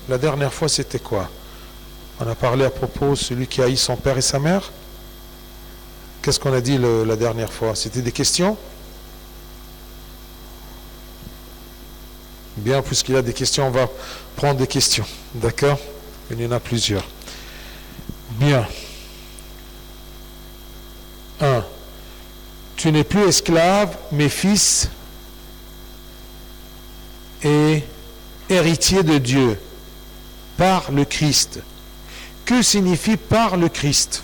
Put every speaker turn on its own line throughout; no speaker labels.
La dernière fois, c'était quoi? On a parlé à propos de celui qui haït son père et sa mère. Qu'est-ce qu'on a dit la dernière fois? C'était des questions? Bien, puisqu'il y a des questions, on va prendre des questions. D'accord? Il y en a plusieurs. Bien. 1. Tu n'es plus esclave, mais fils et héritier de Dieu par le Christ. Que signifie par le Christ?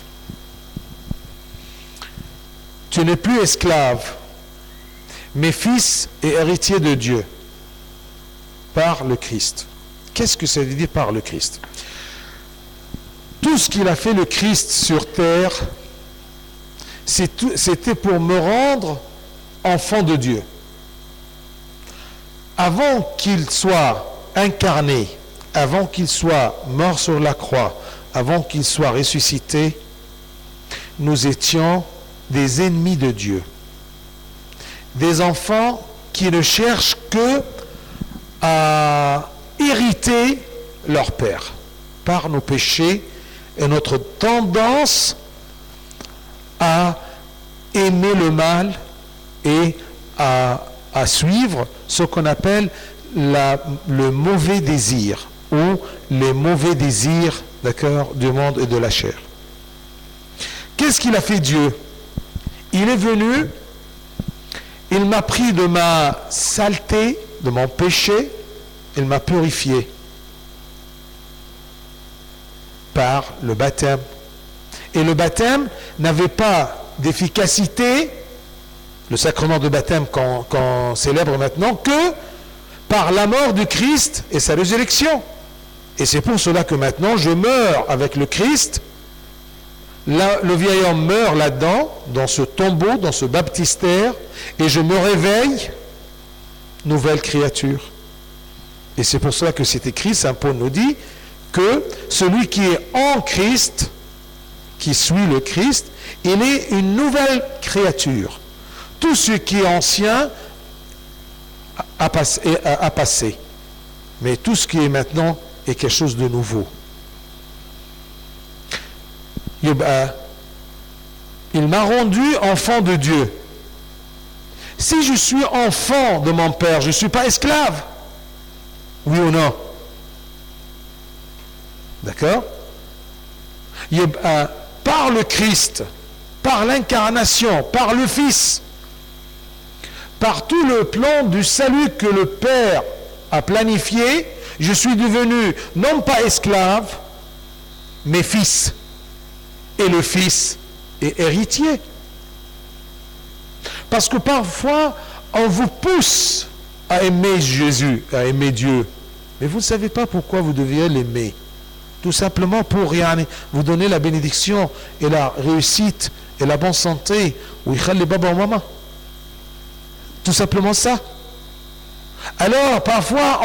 Tu n'es plus esclave, mais fils et héritier de Dieu par le Christ. Qu'est-ce que ça veut dire par le Christ? Tout ce qu'il a fait le Christ sur terre, c'était pour me rendre enfant de Dieu. Avant qu'il soit incarné, avant qu'il soit mort sur la croix, avant qu'il soit ressuscité, nous étions des ennemis de Dieu. Des enfants qui ne cherchent que à hériter leur père par nos péchés et notre tendance à aimer le mal et à suivre ce qu'on appelle le mauvais désir ou les mauvais désirs, d'accord, du monde et de la chair. Qu'est-ce qu'il a fait Dieu? Il est venu, il m'a pris de ma saleté, de mon péché, il m'a purifié par le baptême. Et le baptême n'avait pas d'efficacité, le sacrement de baptême qu'on célèbre maintenant, que par la mort du Christ et sa résurrection. Et c'est pour cela que maintenant je meurs avec le Christ. Le vieil homme meurt là-dedans, dans ce tombeau, dans ce baptistère, et je me réveille, nouvelle créature. Et c'est pour cela que c'est écrit, saint Paul nous dit, que celui qui est en Christ, qui suit le Christ, il est une nouvelle créature. Tout ce qui est ancien a passé. Mais tout ce qui est maintenant est quelque chose de nouveau. Il m'a rendu enfant de Dieu. Si je suis enfant de mon père, je ne suis pas esclave. Oui ou non? D'accord? Par le Christ, par l'incarnation, par le Fils, par tout le plan du salut que le Père a planifié, je suis devenu non pas esclave, mais fils. Et le Fils est héritier. Parce que parfois, on vous pousse à aimer Jésus, à aimer Dieu. Mais vous ne savez pas pourquoi vous deviez l'aimer. Tout simplement pour rien, vous donner la bénédiction et la réussite et la bonne santé. Tout simplement ça. Alors, parfois,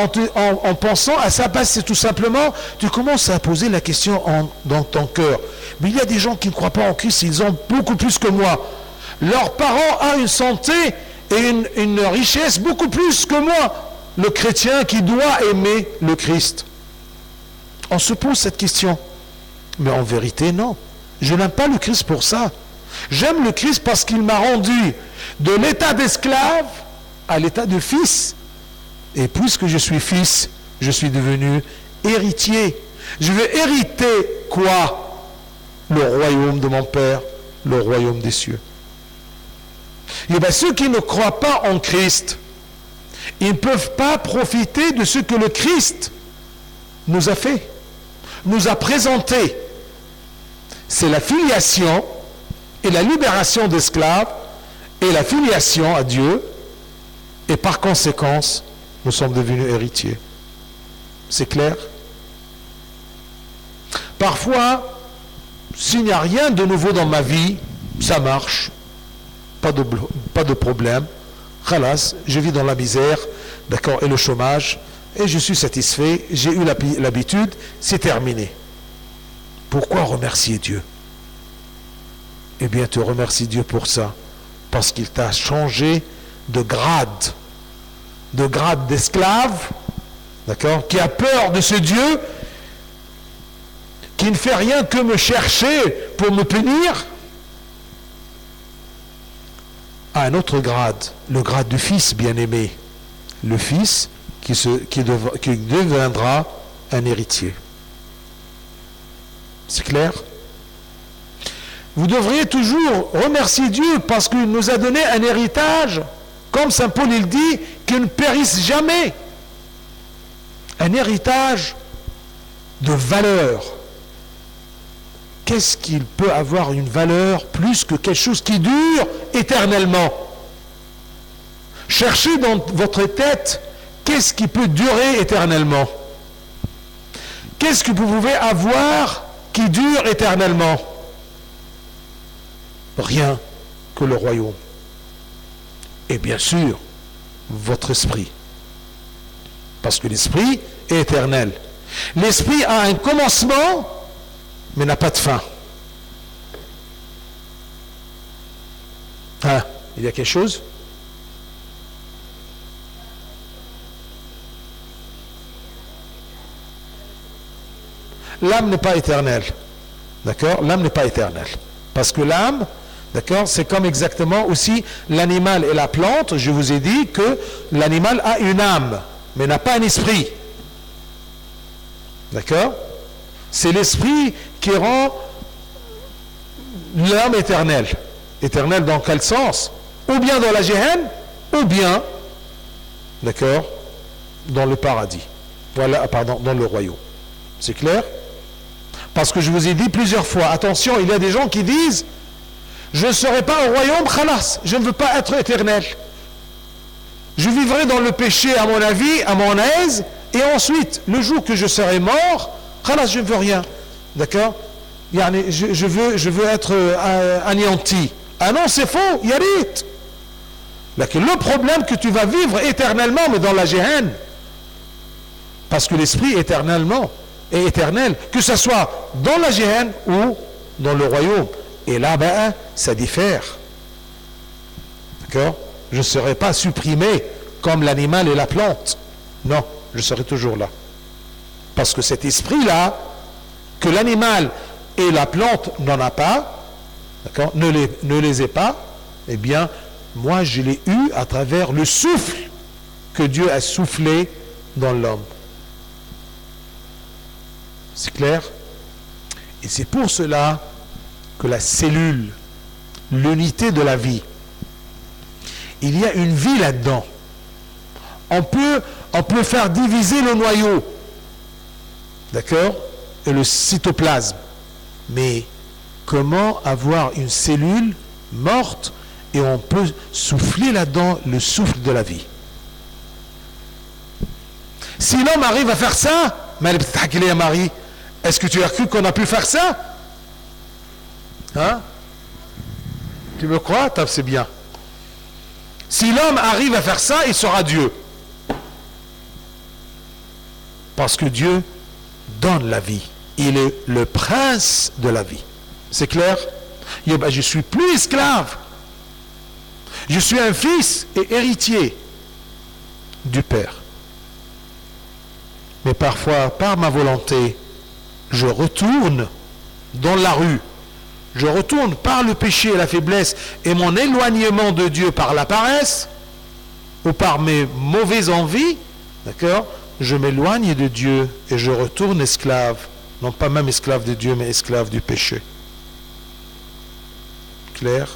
en pensant à ça, c'est tout simplement, tu commences à poser la question dans ton cœur. Mais il y a des gens qui ne croient pas en Christ, ils ont beaucoup plus que moi. Leurs parents ont une santé et une richesse beaucoup plus que moi. Le chrétien qui doit aimer le Christ. On se pose cette question. Mais en vérité, non. Je n'aime pas le Christ pour ça. J'aime le Christ parce qu'il m'a rendu de l'état d'esclave à l'état de fils. Et puisque je suis fils, je suis devenu héritier. Je vais hériter quoi? Le royaume de mon Père, le royaume des cieux. Et bien ceux qui ne croient pas en Christ, ils ne peuvent pas profiter de ce que le Christ nous a fait, nous a présenté. C'est la filiation et la libération d'esclaves et la filiation à Dieu, et par conséquence, nous sommes devenus héritiers. C'est clair? Parfois, s'il n'y a rien de nouveau dans ma vie, ça marche, pas de problème. Khalas, je vis dans la misère, d'accord, et le chômage, et je suis satisfait, j'ai eu l'habitude, c'est terminé. Pourquoi remercier Dieu? Eh bien, tu remercies Dieu pour ça, parce qu'il t'a changé de grade d'esclave, d'accord, qui a peur de ce Dieu, qui ne fait rien que me chercher pour me punir, à un autre grade, le grade du Fils bien-aimé, le Fils qui deviendra un héritier. C'est clair? Vous devriez toujours remercier Dieu parce qu'il nous a donné un héritage, comme Saint Paul il dit, qui ne périsse jamais. Un héritage de valeur. Qu'est-ce qu'il peut avoir une valeur plus que quelque chose qui dure éternellement? Cherchez dans votre tête, qu'est-ce qui peut durer éternellement? Qu'est-ce que vous pouvez avoir qui dure éternellement? Rien que le royaume. Et bien sûr, votre esprit. Parce que l'esprit est éternel. L'esprit a un commencement, mais n'a pas de fin. Hein? Il y a quelque chose? L'âme n'est pas éternelle. D'accord? L'âme n'est pas éternelle. Parce que l'âme, d'accord, c'est comme exactement aussi l'animal et la plante. Je vous ai dit que l'animal a une âme, mais n'a pas un esprit. D'accord? C'est l'esprit qui rend l'âme éternelle. Éternelle dans quel sens? Ou bien dans la Géhenne, ou bien, d'accord, dans le paradis. Voilà, pardon, dans le royaume. C'est clair? Parce que je vous ai dit plusieurs fois, attention, il y a des gens qui disent, je ne serai pas au royaume, khalas, je ne veux pas être éternel. Je vivrai dans le péché à mon avis, à mon aise, et ensuite, le jour que je serai mort, khalas, je ne veux rien. D'accord? Je veux être anéanti. Ah non, c'est faux, yarit. Le problème que tu vas vivre éternellement, mais dans la Géhenne, parce que l'esprit éternellement est éternel, que ce soit dans la Géhenne ou dans le royaume. Et là, ben, ça diffère. D'accord? Je ne serai pas supprimé comme l'animal et la plante. Non, je serai toujours là. Parce que cet esprit-là, que l'animal et la plante n'en a pas, d'accord, ne les ait pas, eh bien, moi, je l'ai eu à travers le souffle que Dieu a soufflé dans l'homme. C'est clair? Et c'est pour cela que la cellule, l'unité de la vie, il y a une vie là-dedans. On peut faire diviser le noyau, d'accord, et le cytoplasme. Mais comment avoir une cellule morte et on peut souffler là-dedans le souffle de la vie? Si l'homme arrive à faire ça, Marie, est-ce que tu as cru qu'on a pu faire ça? Hein? Tu me crois? C'est bien. Si l'homme arrive à faire ça, il sera Dieu. Parce que Dieu donne la vie. Il est le prince de la vie. C'est clair? Je suis plus esclave. Je suis un fils et héritier du Père. Mais parfois, par ma volonté, je retourne dans la rue. Je retourne par le péché et la faiblesse et mon éloignement de Dieu par la paresse ou par mes mauvaises envies, d'accord? Je m'éloigne de Dieu et je retourne esclave. Non pas même esclave de Dieu, mais esclave du péché. Clair?